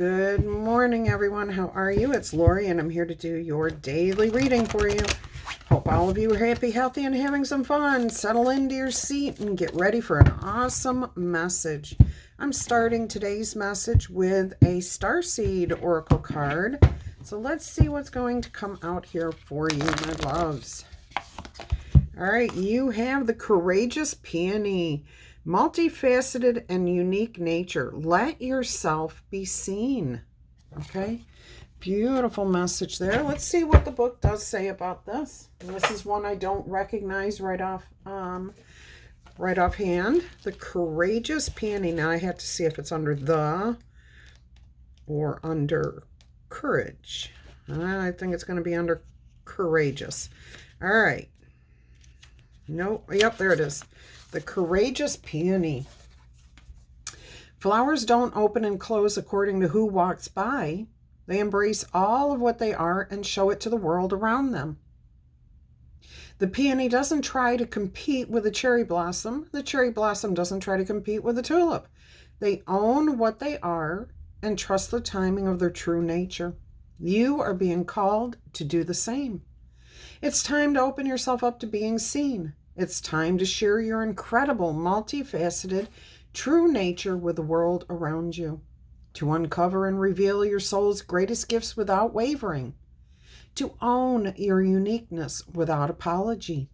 Good morning, everyone. How are you? It's Laurie, and I'm here to do your daily reading for you. Hope all of you are happy, healthy, and having some fun. Settle into your seat and get ready for an awesome message. I'm starting today's message with a Starseed Oracle card. So let's see what's going to come out here for you, my loves. All right, you have the Courageous Peony. Multifaceted and unique nature. Let yourself be seen. Okay, beautiful message there. Let's see what the book does say about this. And this is one I don't recognize right offhand. The Courageous Peony. Now I have to see if it's under the or under courage. I think it's going to be under courageous. All right. Nope. Yep, there it is. The Courageous Peony. Flowers don't open and close according to who walks by. They embrace all of what they are and show it to the world around them. The peony doesn't try to compete with the cherry blossom. The cherry blossom doesn't try to compete with the tulip. They own what they are and trust the timing of their true nature. You are being called to do the same. It's time to open yourself up to being seen. It's time to share your incredible, multifaceted, true nature with the world around you. To uncover and reveal your soul's greatest gifts without wavering. To own your uniqueness without apology.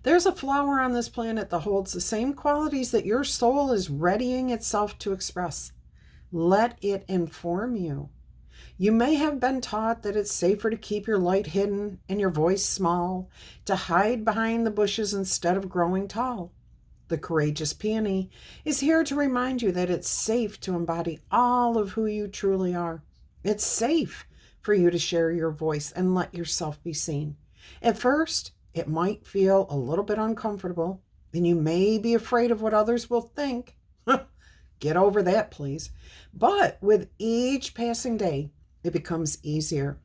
There's a flower on this planet that holds the same qualities that your soul is readying itself to express. Let it inform you. You may have been taught that it's safer to keep your light hidden and your voice small, to hide behind the bushes instead of growing tall. The Courageous Peony is here to remind you that it's safe to embody all of who you truly are. It's safe for you to share your voice and let yourself be seen. At first, it might feel a little bit uncomfortable, and you may be afraid of what others will think. Get over that, please. But with each passing day, it becomes easier.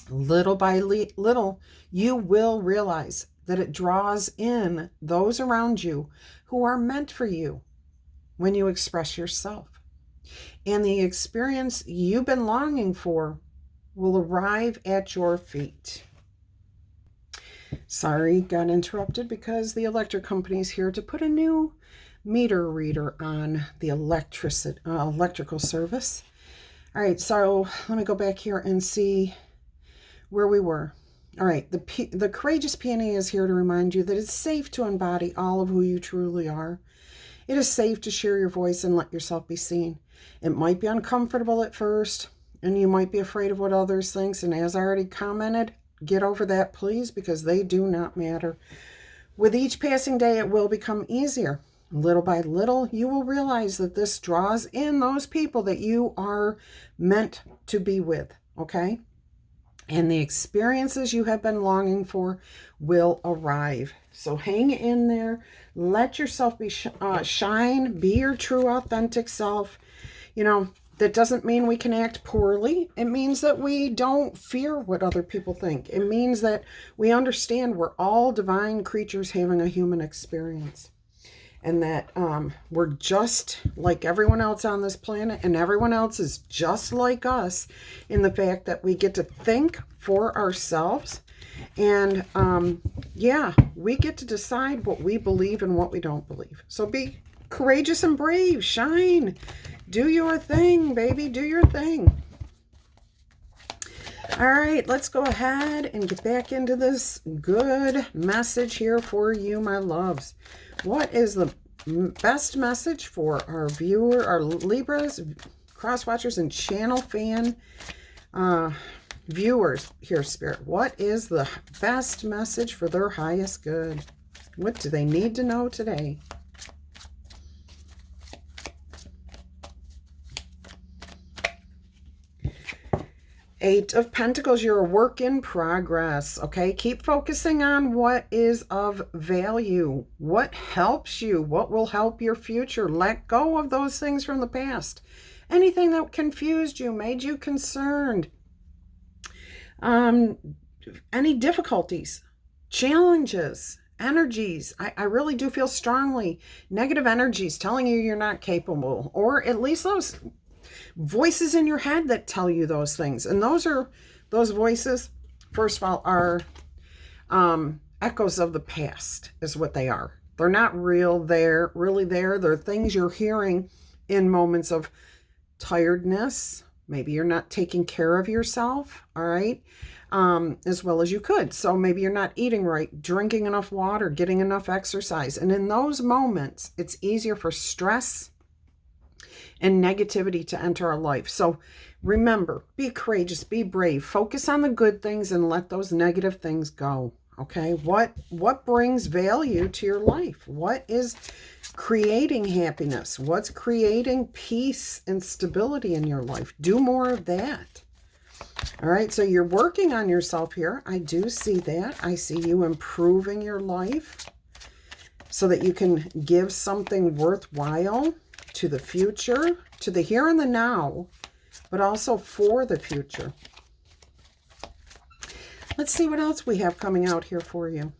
Little by little, you will realize that it draws in those around you who are meant for you when you express yourself. And the experience you've been longing for will arrive at your feet. Sorry, got interrupted because the electric company is here to put a new meter reader on the electrical service. All right, so let me go back here and see where we were. All right, the Courageous Peony is here to remind you that it's safe to embody all of who you truly are. It is safe to share your voice and let yourself be seen. It might be uncomfortable at first, and you might be afraid of what others think. And as I already commented, get over that, please, because they do not matter. With each passing day, it will become easier. Little by little, you will realize that this draws in those people that you are meant to be with, okay? And the experiences you have been longing for will arrive. So hang in there. Let yourself be shine. Be your true, authentic self. You know, that doesn't mean we can act poorly. It means that we don't fear what other people think. It means that we understand we're all divine creatures having a human experience. And that we're just like everyone else on this planet, and everyone else is just like us in the fact that we get to think for ourselves. And yeah, we get to decide what we believe and what we don't believe. So be courageous and brave. Shine. Do your thing, baby. Do your thing. All right, let's go ahead and get back into this good message here for you, my loves. What is the best message for our viewer, our Libras, cross watchers, and channel fan viewers here, Spirit? What is the best message for their highest good? What do they need to know today? Eight of Pentacles, you're a work in progress, okay? Keep focusing on what is of value, what helps you, what will help your future. Let go of those things from the past. Anything that confused you, made you concerned. Any difficulties, challenges, energies. I really do feel strongly negative energies telling you you're not capable, or at least those voices in your head that tell you those things. And those voices, first of all, are echoes of the past is what they are. They're not really there. They're things you're hearing in moments of tiredness. Maybe you're not taking care of yourself, all right, as well as you could. So maybe you're not eating right, drinking enough water, getting enough exercise. And in those moments, it's easier for stress and negativity to enter our life. So remember, be courageous, be brave, focus on the good things and let those negative things go. Okay, what brings value to your life? What is creating happiness? What's creating peace and stability in your life? Do more of that. All right, so you're working on yourself here. I do see that. I see you improving your life so that you can give something worthwhile to the future, to the here and the now, but also for the future. Let's see what else we have coming out here for you.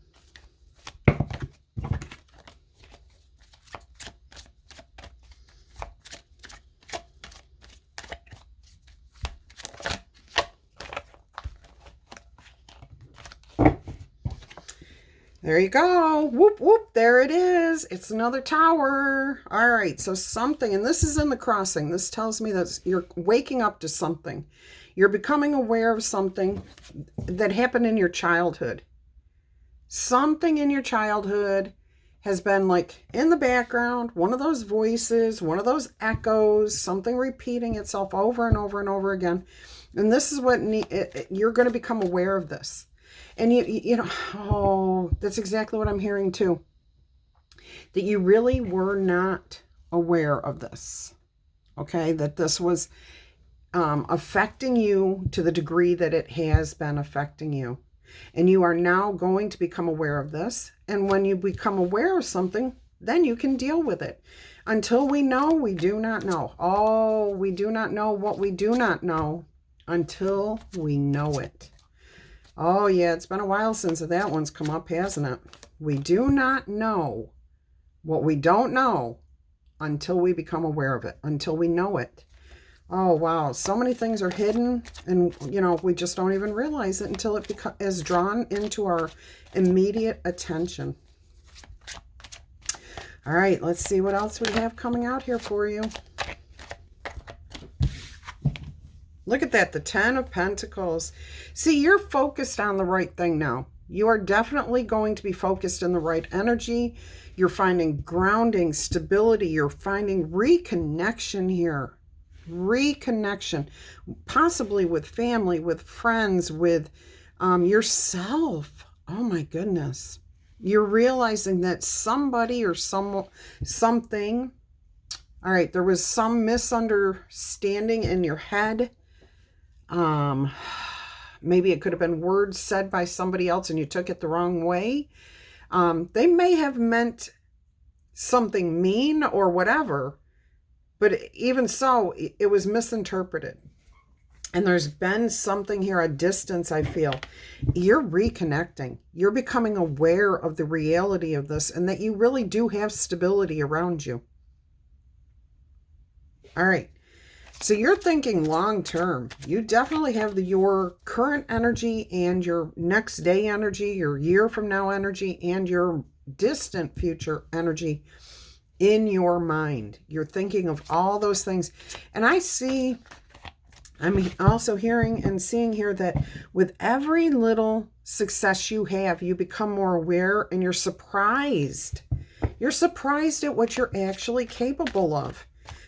There you go. Whoop, whoop. There it is. It's another tower. All right. So something, and this is in the crossing. This tells me that you're waking up to something. You're becoming aware of something that happened in your childhood. Something in your childhood has been like in the background, one of those voices, one of those echoes, something repeating itself over and over and over again. And this is what you're going to become aware of this. And you know, oh, that's exactly what I'm hearing too. That you really were not aware of this. Okay, that this was affecting you to the degree that it has been affecting you. And you are now going to become aware of this. And when you become aware of something, then you can deal with it. Until we know, we do not know. Oh, we do not know what we do not know until we know it. Oh, yeah, it's been a while since that one's come up, hasn't it? We do not know what we don't know until we become aware of it, until we know it. Oh, wow. So many things are hidden, and, you know, we just don't even realize it until it is drawn into our immediate attention. All right, let's see what else we have coming out here for you. Look at that, the 10 of Pentacles. See, you're focused on the right thing now. You are definitely going to be focused in the right energy. You're finding grounding, stability. You're finding reconnection here. Reconnection, possibly with family, with friends, with yourself. Oh my goodness. You're realizing that somebody or something, all right, there was some misunderstanding in your head. Maybe it could have been words said by somebody else and you took it the wrong way. They may have meant something mean or whatever, but even so, it was misinterpreted. And there's been something here, a distance, I feel. You're reconnecting. You're becoming aware of the reality of this and that you really do have stability around you. All right. So you're thinking long term. You definitely have your current energy and your next day energy, your year from now energy, and your distant future energy in your mind. You're thinking of all those things. And I'm also hearing and seeing here that with every little success you have, you become more aware and you're surprised. You're surprised at what you're actually capable of.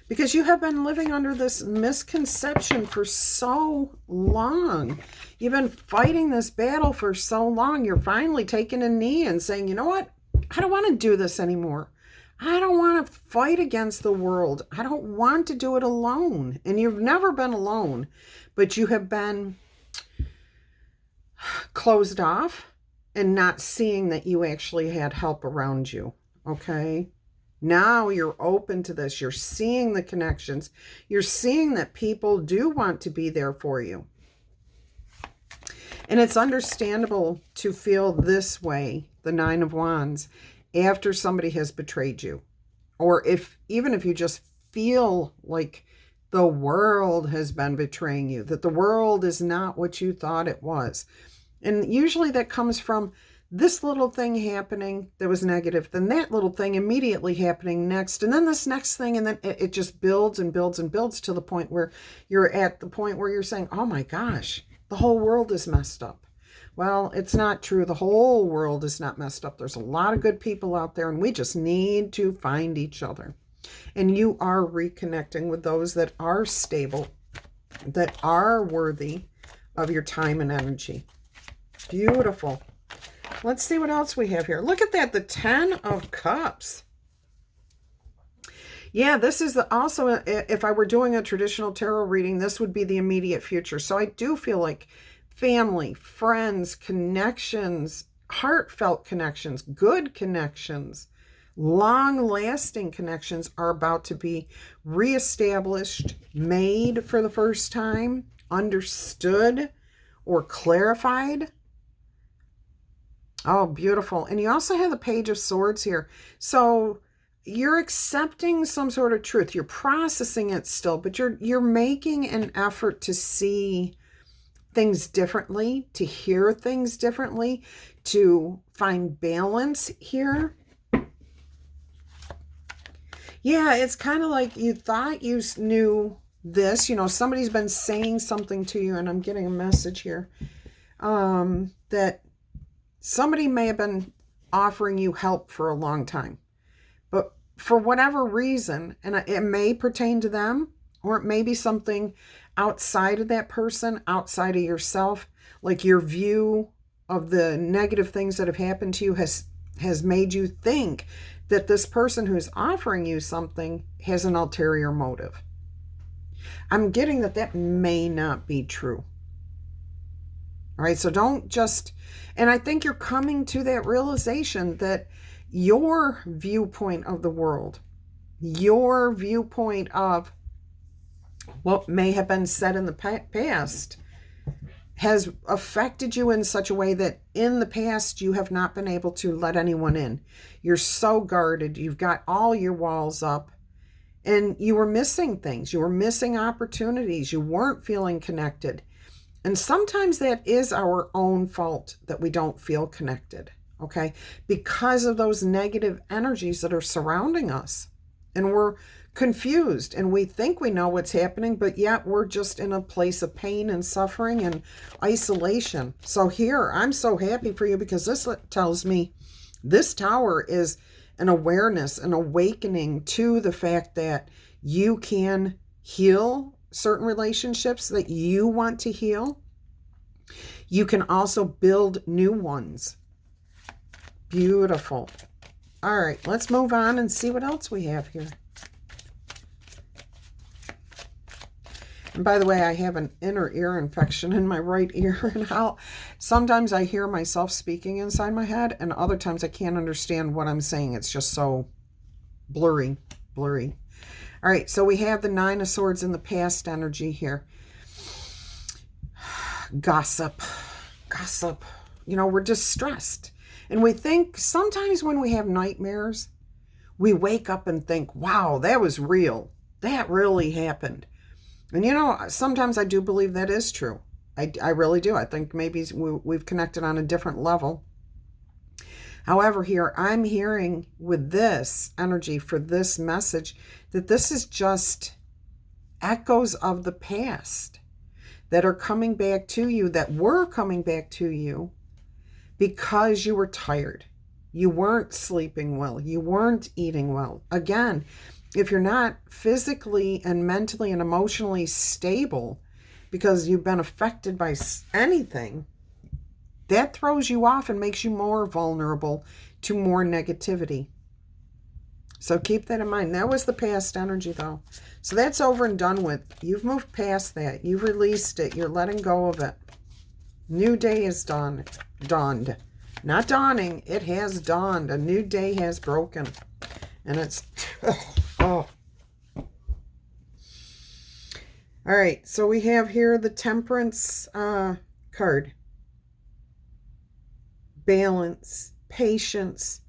Because you have been living under this misconception for so long. You've been fighting this battle for so long. You're finally taking a knee and saying, you know what? I don't want to do this anymore. I don't want to fight against the world. I don't want to do it alone. And you've never been alone, but you have been closed off and not seeing that you actually had help around you. Okay? Now you're open to this. You're seeing the connections. You're seeing that people do want to be there for you. And it's understandable to feel this way, the 9 of Wands, after somebody has betrayed you. Or even if you just feel like the world has been betraying you, that the world is not what you thought it was. And usually that comes from this little thing happening that was negative, then that little thing immediately happening next, and then this next thing, and then it just builds and builds and builds to the point where you're at the point where you're saying, oh my gosh, the whole world is messed up. Well, it's not true. The whole world is not messed up. There's a lot of good people out there, and we just need to find each other. And you are reconnecting with those that are stable, that are worthy of your time and energy. Beautiful. Let's see what else we have here. Look at that, the 10 of Cups. Yeah, this is also, if I were doing a traditional tarot reading, this would be the immediate future. So I do feel like family, friends, connections, heartfelt connections, good connections, long-lasting connections are about to be reestablished, made for the first time, understood, or clarified. Oh, beautiful. And you also have the Page of Swords here. So you're accepting some sort of truth. You're processing it still, but you're making an effort to see things differently, to hear things differently, to find balance here. Yeah, it's kind of like you thought you knew this. You know, somebody's been saying something to you, and I'm getting a message here that somebody may have been offering you help for a long time. But for whatever reason, and it may pertain to them, or it may be something outside of that person, outside of yourself, like your view of the negative things that have happened to you has made you think that this person who's offering you something has an ulterior motive. I'm getting that may not be true. All right, so don't just, and I think you're coming to that realization that your viewpoint of the world, your viewpoint of what may have been said in the past has affected you in such a way that in the past you have not been able to let anyone in. You're so guarded. You've got all your walls up, and you were missing things. You were missing opportunities. You weren't feeling connected. And sometimes that is our own fault that we don't feel connected, okay? Because of those negative energies that are surrounding us. And we're confused, and we think we know what's happening, but yet we're just in a place of pain and suffering and isolation. So here, I'm so happy for you, because this tells me this tower is an awareness, an awakening to the fact that you can heal certain relationships that you want to heal. You can also build new ones. Beautiful. All right, let's move on and see what else we have here. And by the way, I have an inner ear infection in my right ear, and sometimes I hear myself speaking inside my head, and other times I can't understand what I'm saying. It's just so blurry. All right, so we have the 9 of Swords in the past energy here. Gossip. You know, we're distressed. And we think sometimes when we have nightmares, we wake up and think, wow, that was real. That really happened. And you know, sometimes I do believe that is true. I really do. I think maybe we've connected on a different level. However, here I'm hearing with this energy for this message that this is just echoes of the past that are coming back to you, that were coming back to you because you were tired. You weren't sleeping well. You weren't eating well. Again, if you're not physically and mentally and emotionally stable because you've been affected by anything, that throws you off and makes you more vulnerable to more negativity. So keep that in mind. That was the past energy, though. So that's over and done with. You've moved past that. You've released it. You're letting go of it. New day is dawned. Not dawning. It has dawned. A new day has broken. And it's... oh. All right. So we have here the Temperance card. Balance. Patience.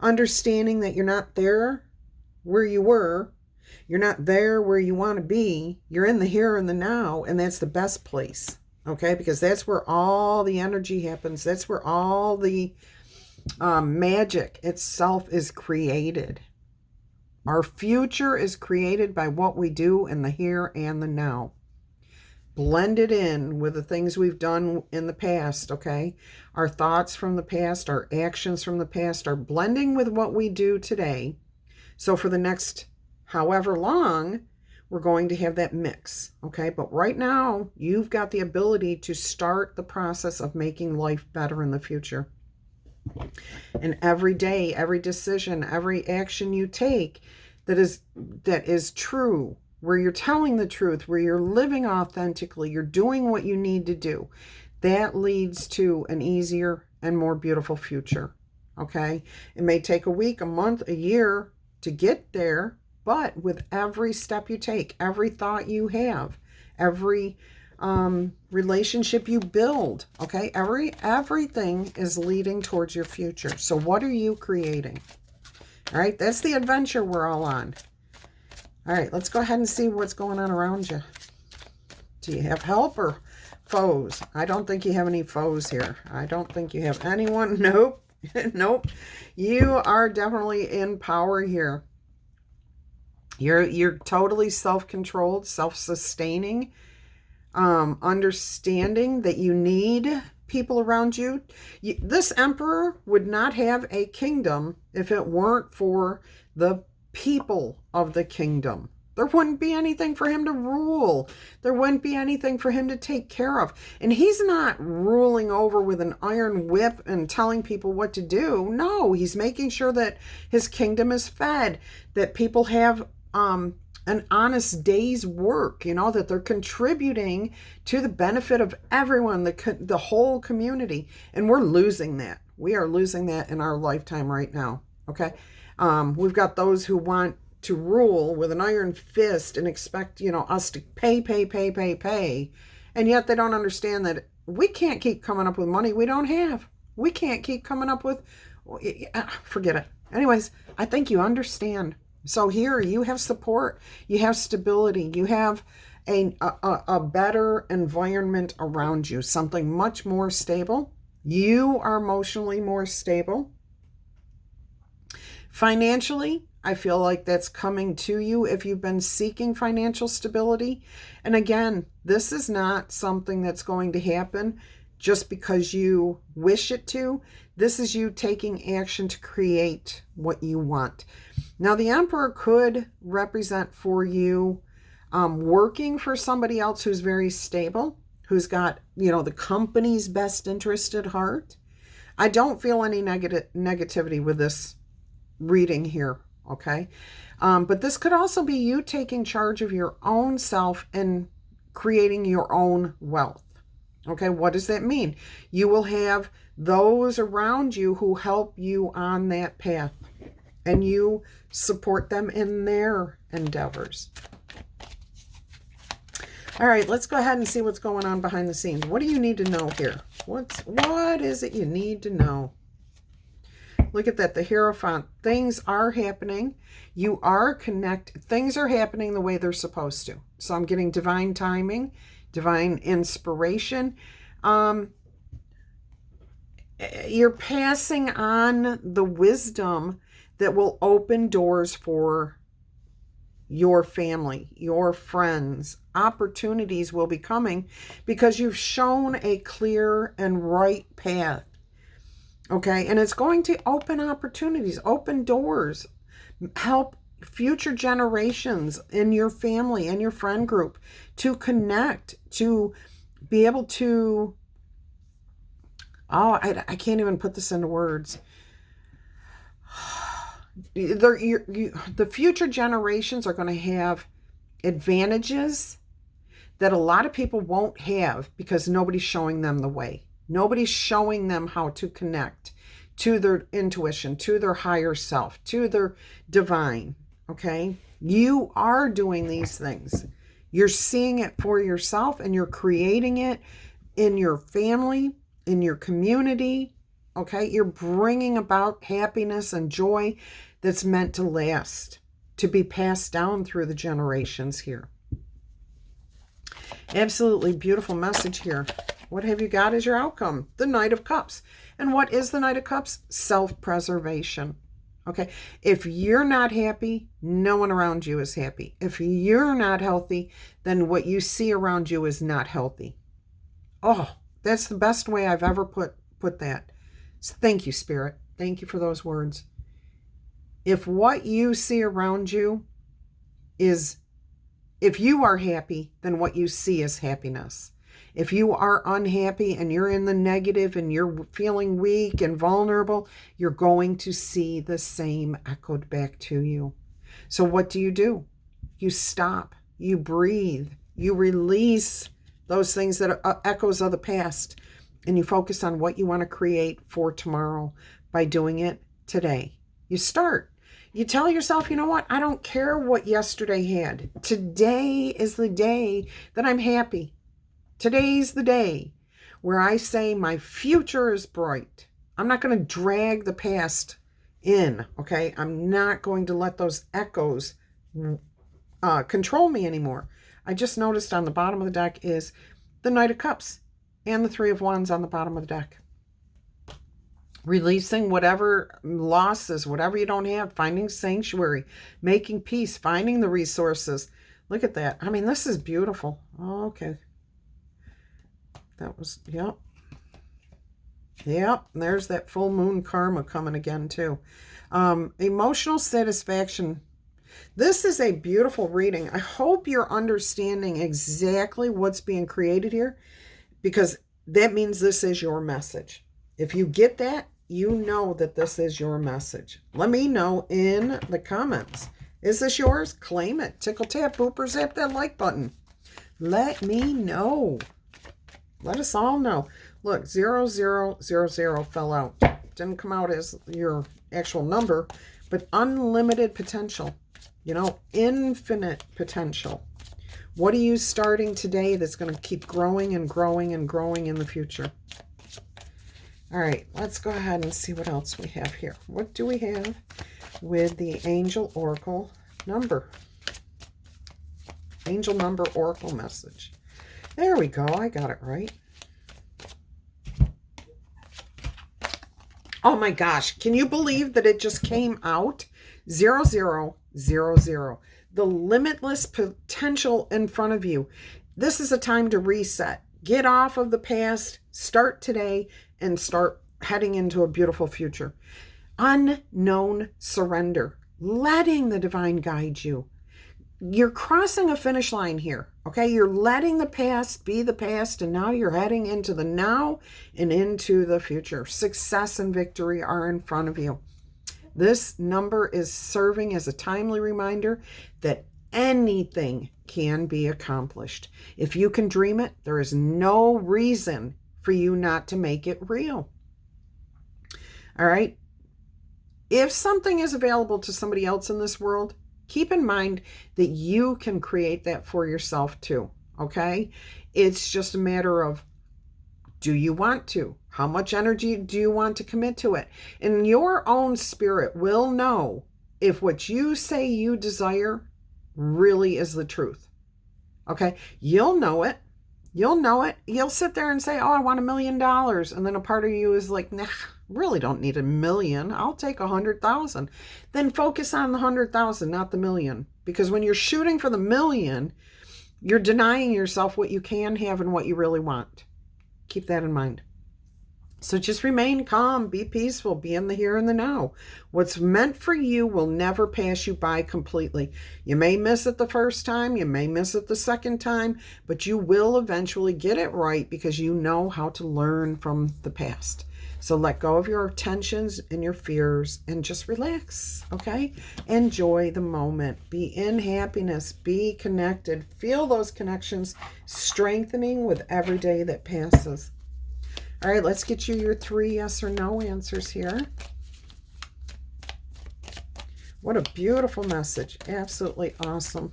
Understanding that you're not there where you were. You're not there where you want to be. You're in the here and the now, and that's the best place, okay? Because that's where all the energy happens. That's where all the magic itself is created. Our future is created by what we do in the here and the now. Blended in with the things we've done in the past, okay? Our thoughts from the past, our actions from the past are blending with what we do today. So for the next however long, we're going to have that mix, okay? But right now, you've got the ability to start the process of making life better in the future. And every day, every decision, every action you take that is true, where you're telling the truth, where you're living authentically, you're doing what you need to do, that leads to an easier and more beautiful future, okay? It may take a week, a month, a year to get there, but with every step you take, every thought you have, every relationship you build, okay? Everything is leading towards your future. So what are you creating? All right, that's the adventure we're all on. All right, let's go ahead and see what's going on around you. Do you have help or foes? I don't think you have any foes here. I don't think you have anyone. Nope. Nope. You are definitely in power here. You're totally self-controlled, self-sustaining, understanding that you need people around you. This emperor would not have a kingdom if it weren't for the people of the kingdom. There wouldn't be anything for him to rule. There wouldn't be anything for him to take care of. And he's not ruling over with an iron whip and telling people what to do. No, he's making sure that his kingdom is fed, that people have an honest day's work, you know, that they're contributing to the benefit of everyone, the whole community. And we're losing that. We are losing that in our lifetime right now, okay? We've got those who want to rule with an iron fist and expect, you know, us to pay. And yet they don't understand that we can't keep coming up with money we don't have. We can't keep coming up with, forget it. Anyways, I think you understand. So here you have support, you have stability, you have a better environment around you, something much more stable. You are emotionally more stable. Financially, I feel like that's coming to you if you've been seeking financial stability. And again, this is not something that's going to happen just because you wish it to. This is you taking action to create what you want. Now, the Emperor could represent for you working for somebody else who's very stable, who's got, you know, the company's best interest at heart. I don't feel any negativity with this reading here, okay? But this could also be you taking charge of your own self and creating your own wealth. Okay, what does that mean? You will have those around you who help you on that path, and you support them in their endeavors. All right, let's go ahead and see what's going on behind the scenes. What do you need to know here? What is it you need to know? Look at that, the Hierophant. Things are happening. You are connected. Things are happening the way they're supposed to. So I'm getting divine timing, divine inspiration. You're passing on the wisdom that will open doors for your family, your friends. Opportunities will be coming because you've shown a clear and right path. Okay, and it's going to open opportunities, open doors, help future generations in your family and your friend group to connect, to be able to, I can't even put this into words. The future generations are going to have advantages that a lot of people won't have because nobody's showing them the way. Nobody's showing them how to connect to their intuition, to their higher self, to their divine, okay? You are doing these things. You're seeing it for yourself, and you're creating it in your family, in your community, okay? You're bringing about happiness and joy that's meant to last. to be passed down through the generations here. Absolutely beautiful message here. What have you got as your outcome? The Knight of Cups. And what is the Knight of Cups? Self-preservation. Okay, if you're not happy, no one around you is happy. If you're not healthy, then what you see around you is not healthy. Oh, that's the best way I've ever put that. So thank you, Spirit. Thank you for those words. If what you see around you is, if you are happy, then what you see is happiness. If you are unhappy and you're in the negative and you're feeling weak and vulnerable, you're going to see the same echoed back to you. So what do? You stop, you breathe, you release those things that are echoes of the past, and you focus on what you want to create for tomorrow by doing it today. You start. You tell yourself, you know what? I don't care what yesterday had. Today is the day that I'm happy. Today's the day where I say my future is bright. I'm not going to drag the past in, okay? I'm not going to let those echoes control me anymore. I just noticed on the bottom of the deck is the Knight of Cups and the Three of Wands on the bottom of the deck. Releasing whatever losses, whatever you don't have, finding sanctuary, making peace, finding the resources. Look at that. I mean, this is beautiful. Oh, okay. That was, yep. Yep, there's that full moon karma coming again too. Emotional satisfaction. This is a beautiful reading. I hope you're understanding exactly what's being created here, because that means this is your message. If you get that, you know that this is your message. Let me know in the comments. Is this yours? Claim it. Tickle, tap, booper, zap that like button. Let me know. Let us all know. Look, 0000 fell out. Didn't come out as your actual number, but unlimited potential. You know, infinite potential. What are you starting today that's going to keep growing and growing and growing in the future? All right, let's go ahead and see what else we have here. What do we have with the Angel Oracle number? Angel number Oracle message. There we go. I got it right. Oh my gosh. Can you believe that it just came out? 0000. The limitless potential in front of you. This is a time to reset. Get off of the past. Start today and start heading into a beautiful future. Unknown surrender. Letting the divine guide you. You're crossing a finish line here, okay? You're letting the past be the past, and now you're heading into the now and into the future. Success and victory are in front of you. This number is serving as a timely reminder that anything can be accomplished. If you can dream it, there is no reason for you not to make it real. All right? If something is available to somebody else in this world, keep in mind that you can create that for yourself too, okay? It's just a matter of, do you want to? How much energy do you want to commit to it? And your own spirit will know if what you say you desire really is the truth, okay? You'll know it. You'll know it. You'll sit there and say, oh, I want $1 million. And then a part of you is like, nah, really don't need $1 million. I'll take 100,000. Then focus on the 100,000, not the million. Because when you're shooting for the million, you're denying yourself what you can have and what you really want. Keep that in mind. So just remain calm, be peaceful, be in the here and the now. What's meant for you will never pass you by completely. You may miss it the first time, you may miss it the second time, but you will eventually get it right because you know how to learn from the past. So let go of your tensions and your fears and just relax, okay? Enjoy the moment. Be in happiness. Be connected. Feel those connections strengthening with every day that passes. All right, let's get you your 3 yes or no answers here. What a beautiful message. Absolutely awesome.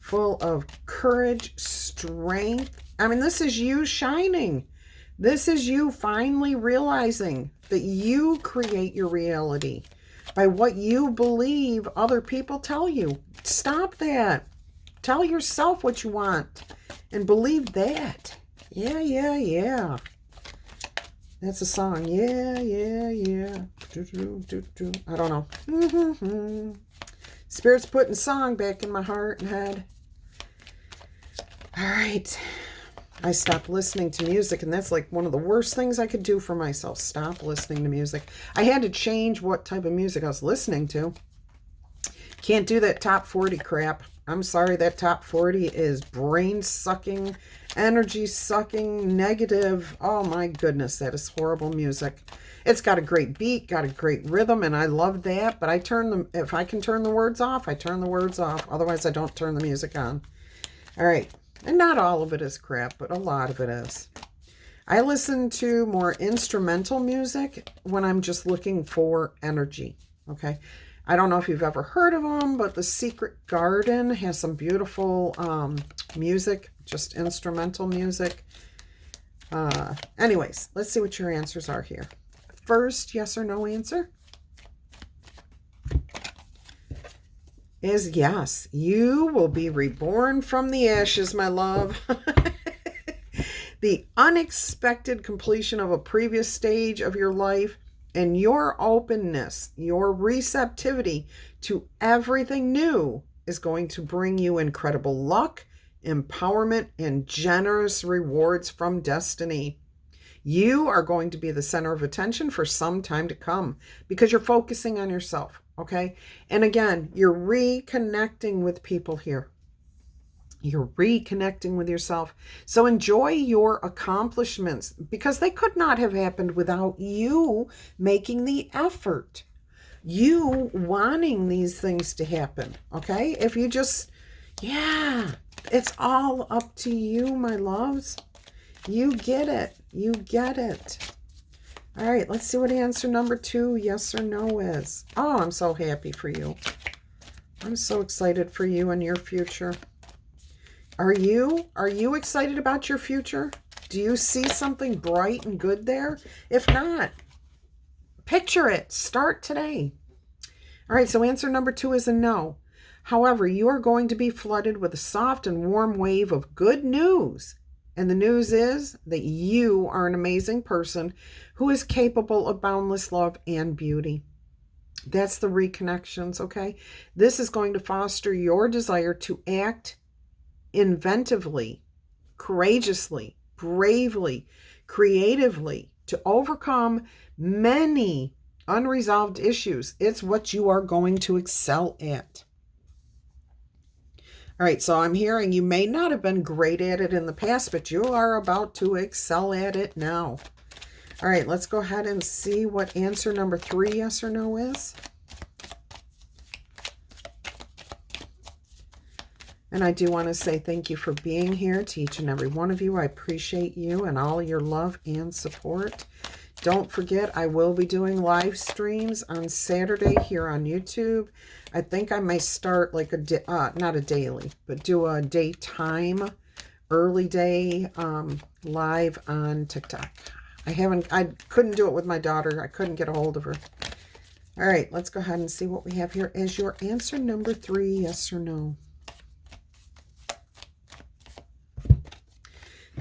Full of courage, strength. I mean, this is you shining. This is you finally realizing that you create your reality. by what you believe other people tell you. Stop that. Tell yourself what you want and believe that. Yeah, yeah, yeah. That's a song. Yeah, yeah, yeah. I don't know. Spirit's putting song back in my heart and head. All right. I stopped listening to music, and that's like one of the worst things I could do for myself. Stop listening to music. I had to change what type of music I was listening to. Can't do that top 40 crap. I'm sorry, that top 40 is brain-sucking, energy-sucking, negative. Oh my goodness, that is horrible music. It's got a great beat, got a great rhythm, and I love that, but if I can turn the words off, I turn the words off. Otherwise, I don't turn the music on. All right. And not all of it is crap, but a lot of it is. I listen to more instrumental music when I'm just looking for energy, okay? I don't know if you've ever heard of them, but The Secret Garden has some beautiful music, just instrumental music. Anyways, let's see what your answers are here. First yes or no answer is yes. You will be reborn from the ashes, my love. The unexpected completion of a previous stage of your life and your openness, your receptivity to everything new is going to bring you incredible luck, empowerment, and generous rewards from destiny. You are going to be the center of attention for some time to come because you're focusing on yourself, okay? And again, you're reconnecting with people here. You're reconnecting with yourself. So enjoy your accomplishments because they could not have happened without you making the effort. You wanting these things to happen, okay? If you just, yeah, it's all up to you, my loves. You get it. You get it. All right, let's see what answer number 2, yes or no, is. Oh, I'm so happy for you. I'm so excited for you and your future. Are you excited about your future? Do you see something bright and good there? If not, picture it. Start today. All right, so answer number 2 is a no. However, you are going to be flooded with a soft and warm wave of good news. And the news is that you are an amazing person who is capable of boundless love and beauty. That's the reconnections, okay? This is going to foster your desire to act inventively, courageously, bravely, creatively, to overcome many unresolved issues. It's what you are going to excel at. All right, so I'm hearing you may not have been great at it in the past, but you are about to excel at it now. All right, let's go ahead and see what answer number 3, yes or no, is. And I do want to say thank you for being here to each and every one of you. I appreciate you and all your love and support. Don't forget, I will be doing live streams on Saturday here on YouTube. I think I may start like not a daily, but do a daytime, early day live on TikTok. I couldn't do it with my daughter. I couldn't get a hold of her. All right, let's go ahead and see what we have here as your answer number 3, yes or no.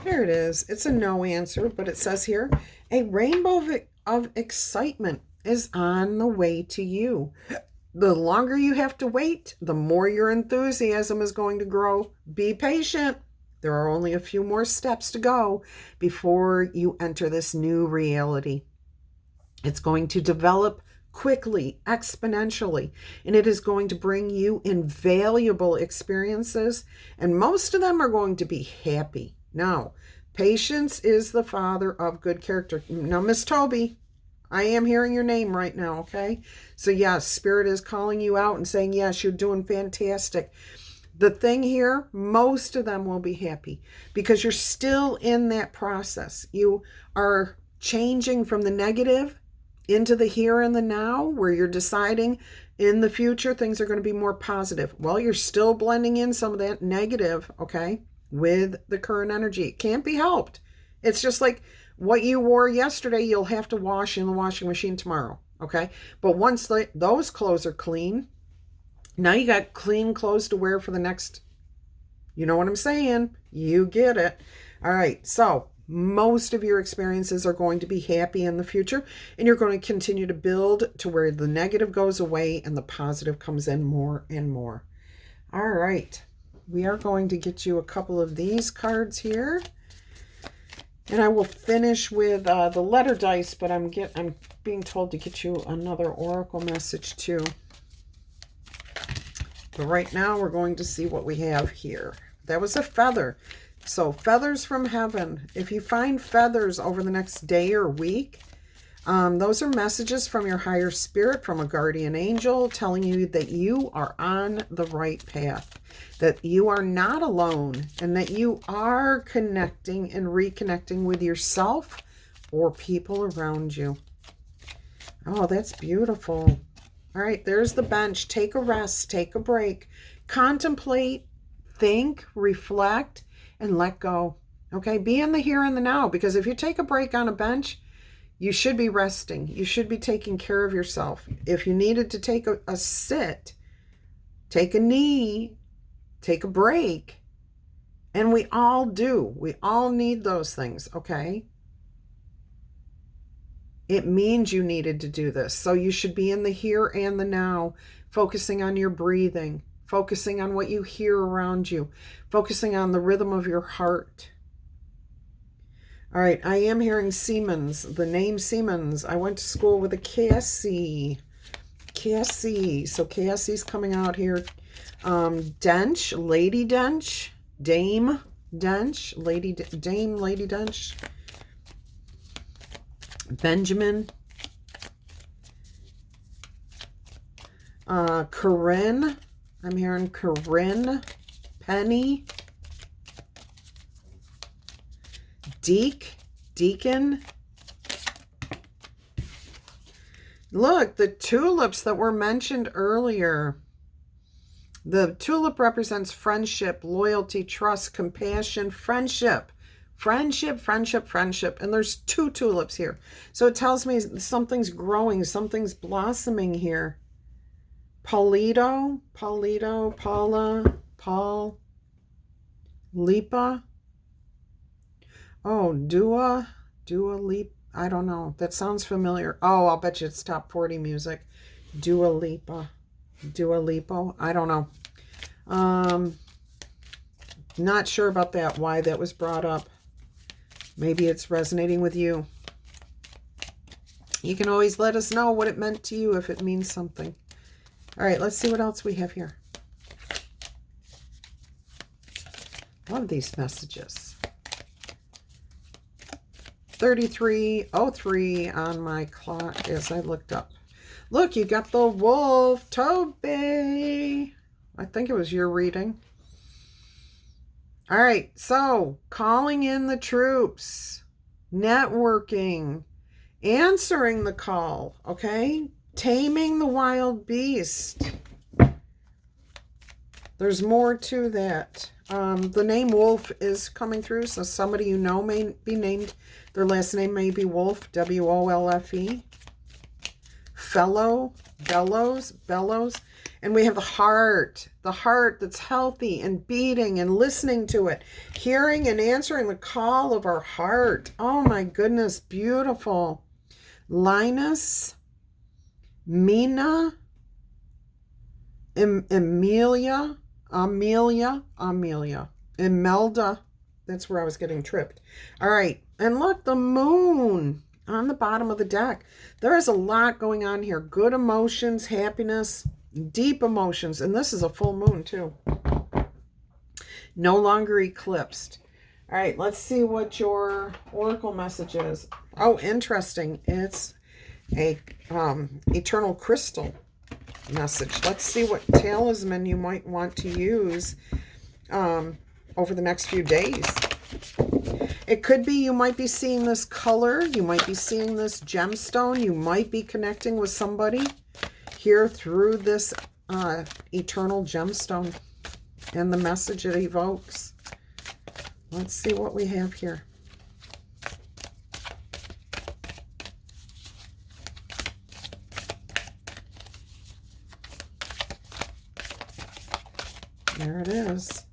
There it is. It's a no answer, but it says here, a rainbow of excitement is on the way to you. The longer you have to wait, the more your enthusiasm is going to grow. Be patient. There are only a few more steps to go before you enter this new reality. It's going to develop quickly, exponentially, and it is going to bring you invaluable experiences, and most of them are going to be happy. Now, patience is the father of good character. Now, Miss Toby, I am hearing your name right now, okay? So, yes, Spirit is calling you out and saying, yes, you're doing fantastic. The thing here, most of them will be happy because you're still in that process. You are changing from the negative into the here and the now, where you're deciding in the future things are going to be more positive. Well, you're still blending in some of that negative, okay, with the current energy. It can't be helped. It's just like what you wore yesterday, you'll have to wash in the washing machine tomorrow. Okay. But once those clothes are clean, now you got clean clothes to wear for the next, you know what I'm saying? You get it. All right. So most of your experiences are going to be happy in the future, and you're going to continue to build to where the negative goes away and the positive comes in more and more. All right. We are going to get you a couple of these cards here. And I will finish with the letter dice, but I'm being told to get you another oracle message too. But right now we're going to see what we have here. That was a feather. So feathers from heaven. If you find feathers over the next day or week, those are messages from your higher spirit, from a guardian angel, telling you that you are on the right path, that you are not alone, and that you are connecting and reconnecting with yourself or people around you. Oh, that's beautiful. All right, there's the bench. Take a rest, take a break, contemplate, think, reflect, and let go. Okay, be in the here and the now, because if you take a break on a bench, you should be resting. You should be taking care of yourself. If you needed to take a sit, take a knee, take a break, and we all do. We all need those things, okay? It means you needed to do this. So you should be in the here and the now, focusing on your breathing, focusing on what you hear around you, focusing on the rhythm of your heart. All right, I am hearing Siemens, the name Siemens. I went to school with a Cassie. Cassie. So Cassie's coming out here. Dench, Lady Dench, Dame Dench, Dame Lady Dench. Benjamin. Corinne. I'm hearing Corinne. Penny. Deacon. Look, the tulips that were mentioned earlier. The tulip represents friendship, loyalty, trust, compassion, friendship. Friendship. And there's 2 tulips here. So it tells me something's growing, something's blossoming here. Paulito, Paula, Paul, Lipa. Oh, Dua Lipa. I don't know. That sounds familiar. Oh, I'll bet you it's top 40 music. Dua Lipa. I don't know. Not sure about that, why that was brought up. Maybe it's resonating with you. You can always let us know what it meant to you if it means something. All right, let's see what else we have here. Love these messages. 33:03 on my clock as I looked up. Look, you got the wolf, Toby. I think it was your reading. All right, so calling in the troops, networking, answering the call, okay? Taming the wild beast. There's more to that. The name Wolf is coming through, so somebody you know may be named. Their last name may be Wolf, W-O-L-F-E. Bellows. And we have the heart that's healthy and beating and listening to it. Hearing and answering the call of our heart. Oh my goodness, beautiful. Linus, Mina, Amelia, Imelda. That's where I was getting tripped. All right. And look, the moon on the bottom of the deck. There is a lot going on here. Good emotions, happiness, deep emotions. And this is a full moon too. No longer eclipsed. All right. Let's see what your oracle message is. Oh, interesting. It's a eternal crystal message. Let's see what talisman you might want to use over the next few days. It could be you might be seeing this color. You might be seeing this gemstone. You might be connecting with somebody here through this eternal gemstone and the message it evokes. Let's see what we have here. There it is.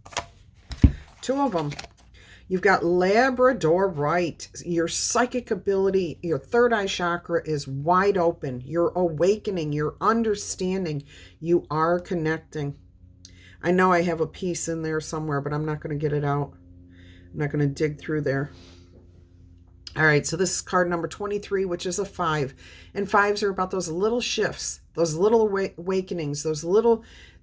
2 of them. You've got Labradorite. Your psychic ability, your third eye chakra is wide open. You're awakening. You're understanding. You are connecting. I know I have a piece in there somewhere, but I'm not going to get it out. I'm not going to dig through there. All right, so this is card number 23, which is a 5. And 5s are about those little shifts, those little awakenings, those little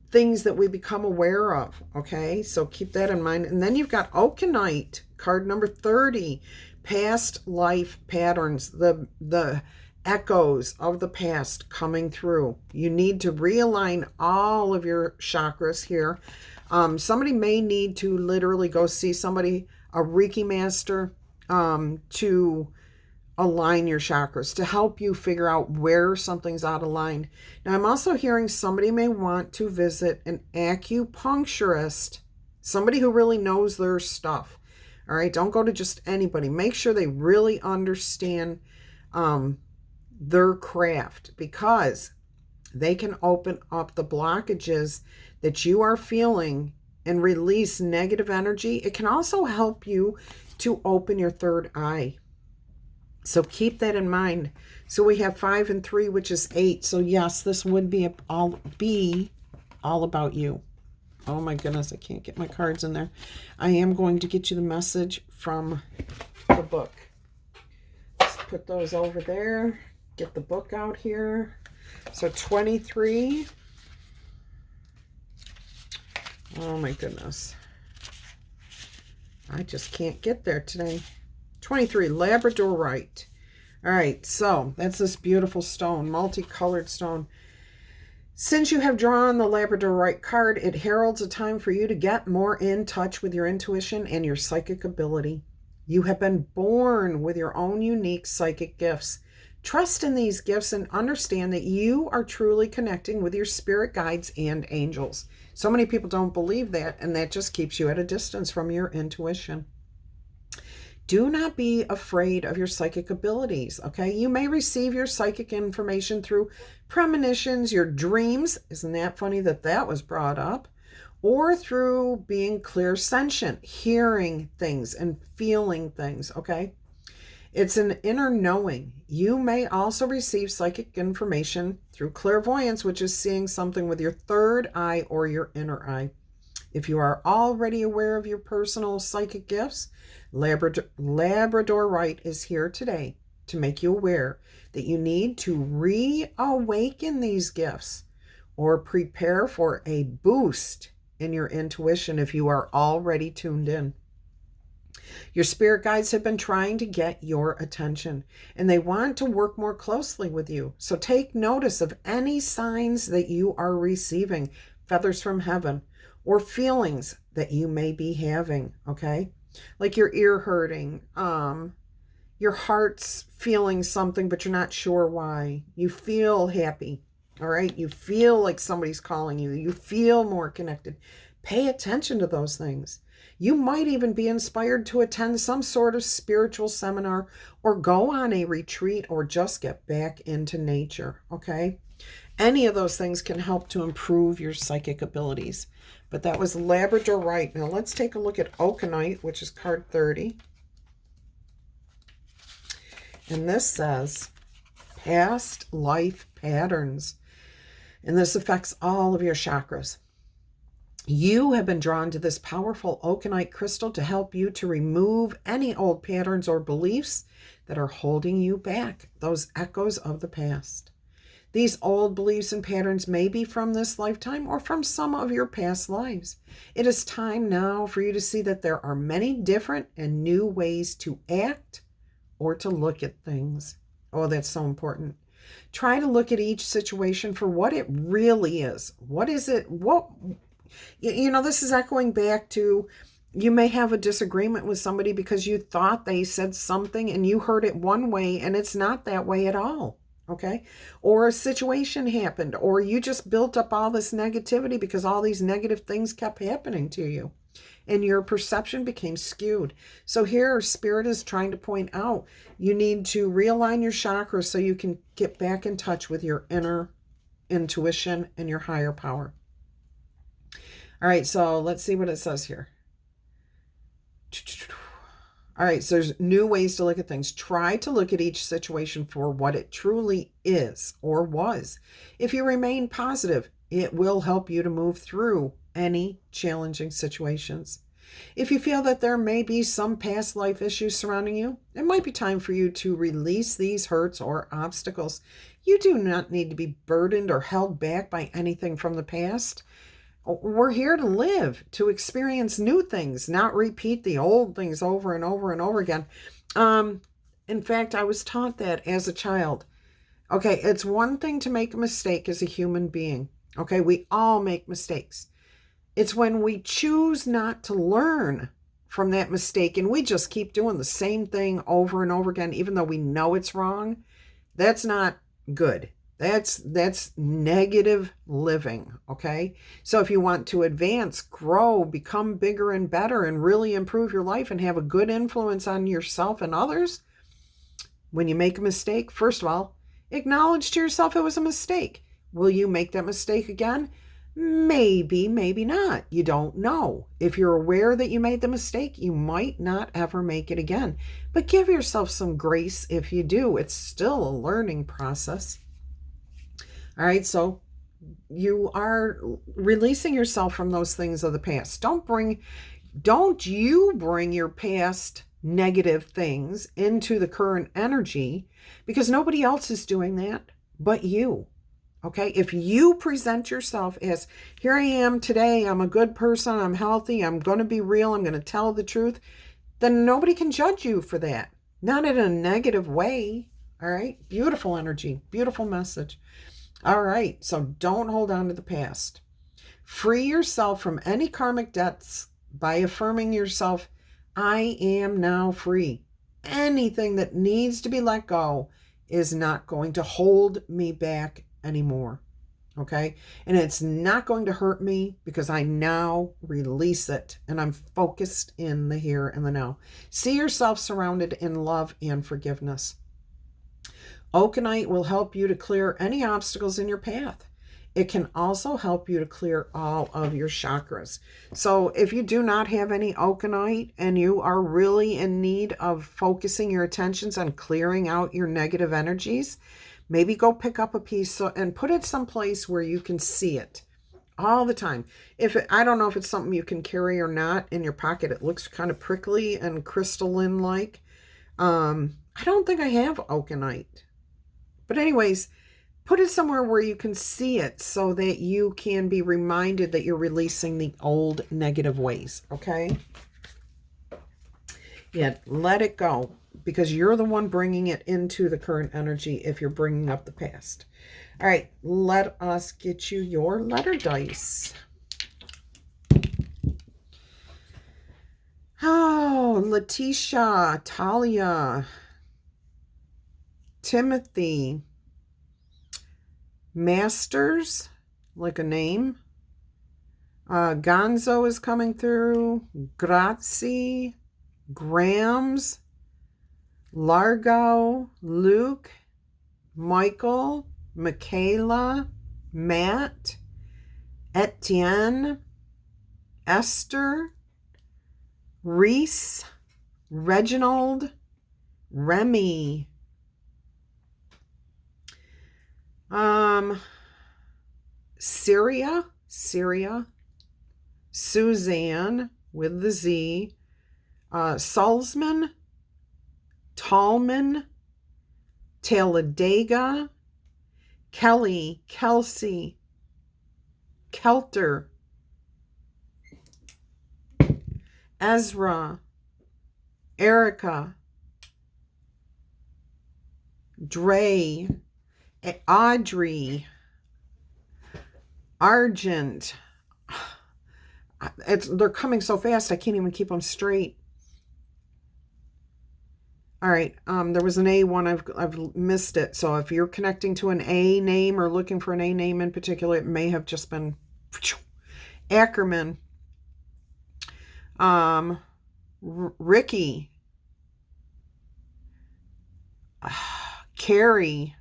things that we become aware of, okay? So keep that in mind. And then you've got Oakenite, card number 30, past life patterns, the echoes of the past coming through. You need to realign all of your chakras here. Somebody may need to literally go see somebody, a Reiki master, to align your chakras, to help you figure out where something's out of line. Now, I'm also hearing somebody may want to visit an acupuncturist, somebody who really knows their stuff. All right, don't go to just anybody. Make sure they really understand their craft, because they can open up the blockages that you are feeling and release negative energy. It can also help you to open your third eye. So keep that in mind. So we have 5 and 3, which is 8. So yes, this would be all about you. Oh my goodness, I can't get my cards in there. I am going to get you the message from the book. Let's put those over there. Get the book out here. So 23. Oh my goodness. I just can't get there today. 23, Labradorite. All right, so that's this beautiful stone, multicolored stone. Since you have drawn the Labradorite card, it heralds a time for you to get more in touch with your intuition and your psychic ability. You have been born with your own unique psychic gifts. Trust in these gifts and understand that you are truly connecting with your spirit guides and angels. So many people don't believe that, and that just keeps you at a distance from your intuition. Do not be afraid of your psychic abilities, okay? You may receive your psychic information through premonitions, your dreams. Isn't that funny that that was brought up? Or through being clairsentient, hearing things and feeling things, okay? It's an inner knowing. You may also receive psychic information through clairvoyance, which is seeing something with your third eye or your inner eye. If you are already aware of your personal psychic gifts, Labradorite is here today to make you aware that you need to reawaken these gifts or prepare for a boost in your intuition if you are already tuned in. Your spirit guides have been trying to get your attention, and they want to work more closely with you. So take notice of any signs that you are receiving, feathers from heaven, or feelings that you may be having, okay? Like your ear hurting, your heart's feeling something, but you're not sure why. You feel happy, all right? You feel like somebody's calling you. You feel more connected. Pay attention to those things. You might even be inspired to attend some sort of spiritual seminar or go on a retreat or just get back into nature, okay? Any of those things can help to improve your psychic abilities. But that was Labradorite. Now let's take a look at Oakenite, which is card 30. And this says past life patterns. And this affects all of your chakras. You have been drawn to this powerful Oakenite crystal to help you to remove any old patterns or beliefs that are holding you back, those echoes of the past. These old beliefs and patterns may be from this lifetime or from some of your past lives. It is time now for you to see that there are many different and new ways to act or to look at things. Oh, that's so important. Try to look at each situation for what it really is. What is it? This is echoing back to, you may have a disagreement with somebody because you thought they said something and you heard it one way and it's not that way at all. Okay? Or a situation happened, or you just built up all this negativity because all these negative things kept happening to you and your perception became skewed. So here Spirit is trying to point out, you need to realign your chakras so you can get back in touch with your inner intuition and your higher power. All right, so let's see what it says here. All right, so there's new ways to look at things. Try to look at each situation for what it truly is or was. If you remain positive, it will help you to move through any challenging situations. If you feel that there may be some past life issues surrounding you, it might be time for you to release these hurts or obstacles. You do not need to be burdened or held back by anything from the past. We're here to live, to experience new things, not repeat the old things over and over and over again. In fact, I was taught that as a child. Okay, it's one thing to make a mistake as a human being. Okay, we all make mistakes. It's when we choose not to learn from that mistake and we just keep doing the same thing over and over again, even though we know it's wrong. That's not good. That's negative living, okay? So if you want to advance, grow, become bigger and better, and really improve your life and have a good influence on yourself and others, when you make a mistake, first of all, acknowledge to yourself it was a mistake. Will you make that mistake again? Maybe, maybe not. You don't know. If you're aware that you made the mistake, you might not ever make it again. But give yourself some grace if you do. It's still a learning process. All right, so you are releasing yourself from those things of the past. Don't you bring your past negative things into the current energy, because nobody else is doing that but you. Okay, if you present yourself as, here I am today, I'm a good person, I'm healthy, I'm going to be real, I'm going to tell the truth, then nobody can judge you for that. Not in a negative way. All right, beautiful energy, beautiful message. All right, so don't hold on to the past. Free yourself from any karmic debts by affirming yourself, I am now free. Anything that needs to be let go is not going to hold me back anymore. Okay? And it's not going to hurt me because I now release it and I'm focused in the here and the now. See yourself surrounded in love and forgiveness. Okanite will help you to clear any obstacles in your path. It can also help you to clear all of your chakras. So if you do not have any okanite and you are really in need of focusing your attentions on clearing out your negative energies, maybe go pick up a piece and put it someplace where you can see it all the time. I don't know if it's something you can carry or not in your pocket. It looks kind of prickly and crystalline-like. I don't think I have okanite. But anyways, put it somewhere where you can see it so that you can be reminded that you're releasing the old negative ways, okay? Yeah, let it go because you're the one bringing it into the current energy if you're bringing up the past. All right, let us get you your letter dice. Oh, Letitia, Talia, Timothy, Masters, like a name. Gonzo is coming through. Grazie, Grams, Largo, Luke, Michael, Michaela, Matt, Etienne, Esther, Reese, Reginald, Remy, Syria, Suzanne with the Z, Salzman, Tallman, Talladega, Kelly, Kelsey, Kelter, Ezra, Erica, Dre, Audrey, Argent. They're coming so fast I can't even keep them straight. All right, there was an A one, I've missed it. So if you're connecting to an A name or looking for an A name in particular, it may have just been Ackerman, Ricky, Carrie.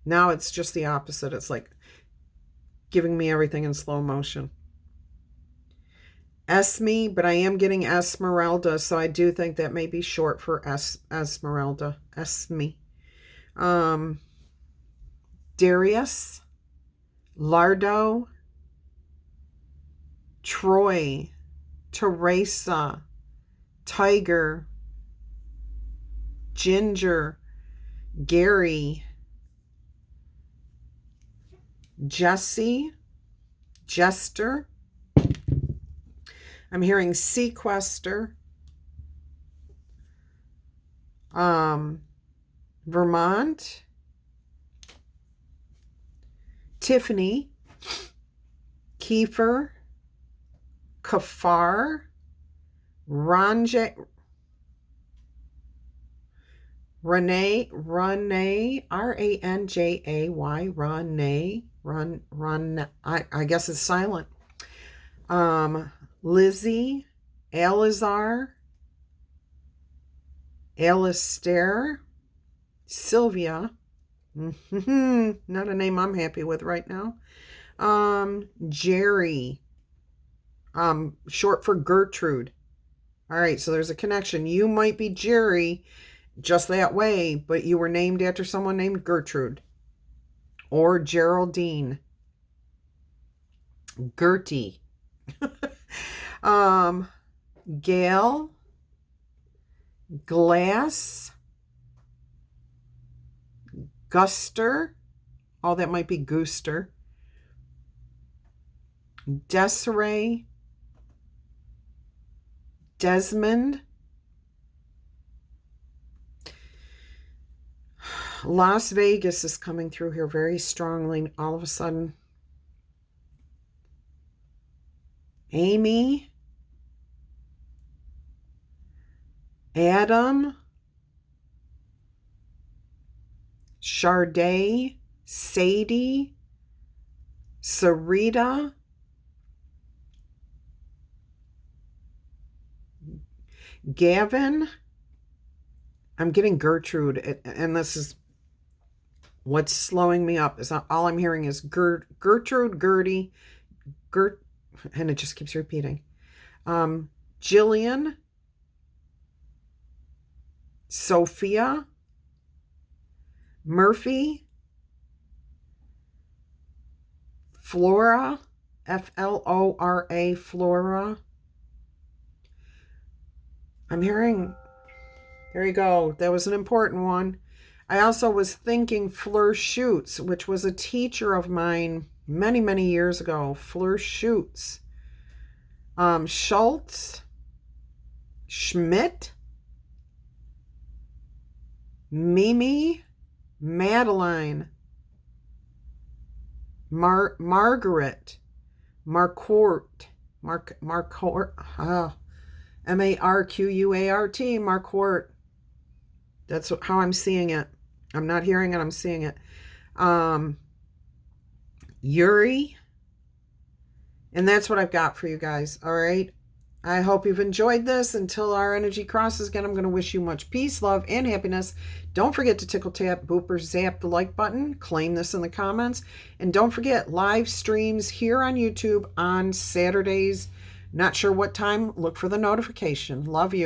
Now it's just the opposite. It's like giving me everything in slow motion. Esme, but I am getting Esmeralda, so I do think that may be short for Esmeralda. Esme. Darius, Lardo, Troy, Teresa, Tiger, Ginger, Gary, Jesse, Jester. I'm hearing Sequester, Vermont, Tiffany, Kiefer, Kafar, Renee, R-A-N-J-A-Y, Renee, I guess it's silent. Lizzie, Alizar, Alistair, Sylvia, not a name I'm happy with right now. Jerry, short for Gertrude. All right, so there's a connection. You might be Jerry just that way, but you were named after someone named Gertrude or Geraldine. Gertie. Gail, Glass, Guster, oh, that might be Gooster, Desiree, Desmond, Las Vegas is coming through here very strongly all of a sudden. Amy, Adam, Charday, Sadie, Sarita, Gavin. I'm getting Gertrude, and this is what's slowing me up. Is all I'm hearing is Gertrude, Gertie, and it just keeps repeating. Jillian, Sophia, Murphy, Flora, F-L-O-R-A, Flora. I'm hearing, there you go. That was an important one. I also was thinking Fleur Schutz, which was a teacher of mine many, many years ago. Fleur Schutz. Schultz, Schmidt, Mimi, Madeline, Margaret, Marquart, M-A-R-Q-U-A-R-T, Marquart. That's how I'm seeing it. I'm not hearing it, I'm seeing it. Yuri. And that's what I've got for you guys, all right? I hope you've enjoyed this. Until our energy crosses again, I'm going to wish you much peace, love, and happiness. Don't forget to tickle, tap, boop, or zap the like button. Claim this in the comments. And don't forget, live streams here on YouTube on Saturdays. Not sure what time. Look for the notification. Love you.